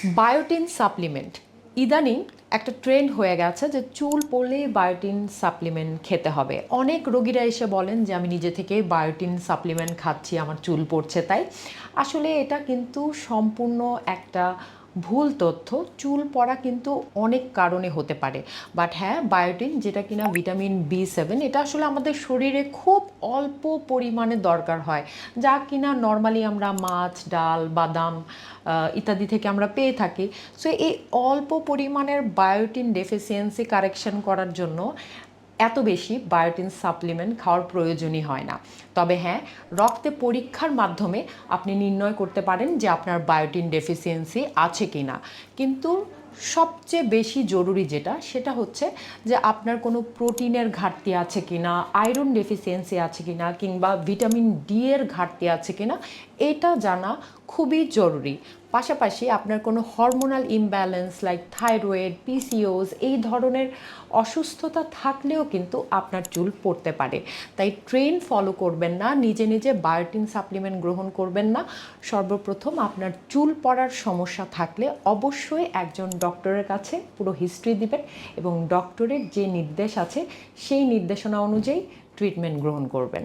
বায়োটিন supplement ইদানিং একটা trend হয়ে গেছে যে চুল পড়লেই বায়োটিন সাপ্লিমেন্ট খেতে হবে। অনেক রোগীরা এসে বলেন যে আমি নিজে থেকে বায়োটিন সাপ্লিমেন্ট খাচ্ছি, আমার চুল পড়ছে তাই। আসলে এটা কিন্তু সম্পূর্ণ একটা ভুল তথ্য। চুল পড়া কিন্তু অনেক কারণে হতে পারে, বাট হ্যাঁ, বায়োটিন যেটা কিনা ভিটামিন বি7, এটা আসলে আমাদের শরীরে খুব অল্প পরিমাণে দরকার হয়, যা কিনা নর্মালি আমরা মাছ, ডাল, বাদাম ইত্যাদি থেকে আমরা পেয়ে থাকি। সো এই অল্প পরিমাণের বায়োটিন ডেফিসিয়েন্সি কারেকশন করার জন্য এত বেশি বায়োটিন সাপ্লিমেন্ট খাওয়ার প্রয়োজনই হয় না। তবে হ্যাঁ, রক্তে পরীক্ষার মাধ্যমে আপনি নির্ণয় করতে পারেন যে আপনার বায়োটিন ডেফিসিয়েন্সি আছে কি না। কিন্তু সবচেয়ে বেশি জরুরি যেটা, সেটা হচ্ছে যে আপনার কোনো প্রোটিনের ঘাটতি আছে কি না, আয়রন ডেফিসিয়েন্সি আছে কি না, কিংবা ভিটামিন ডি এর ঘাটতি আছে কি না, এটা জানা খুবই জরুরি। পাশাপাশি আপনার কোনো hormonal imbalance like thyroid, PCOS এই ধরনের অসুস্থতা থাকলেও কিন্তু আপনার চুল পড়তে পারে। তাই ট্রেন ফলো করবেন না, নিজে নিজে বায়োটিন সাপ্লিমেন্ট গ্রহণ করবেন না। সর্বপ্রথম আপনার চুল পড়ার সমস্যা থাকলে অবশ্যই একজন ডক্টরের কাছে পুরো হিস্ট্রি দিবেন এবং ডক্টরের যে নির্দেশ আছে সেই নির্দেশনা অনুযায়ী ট্রিটমেন্ট গ্রহণ করবেন।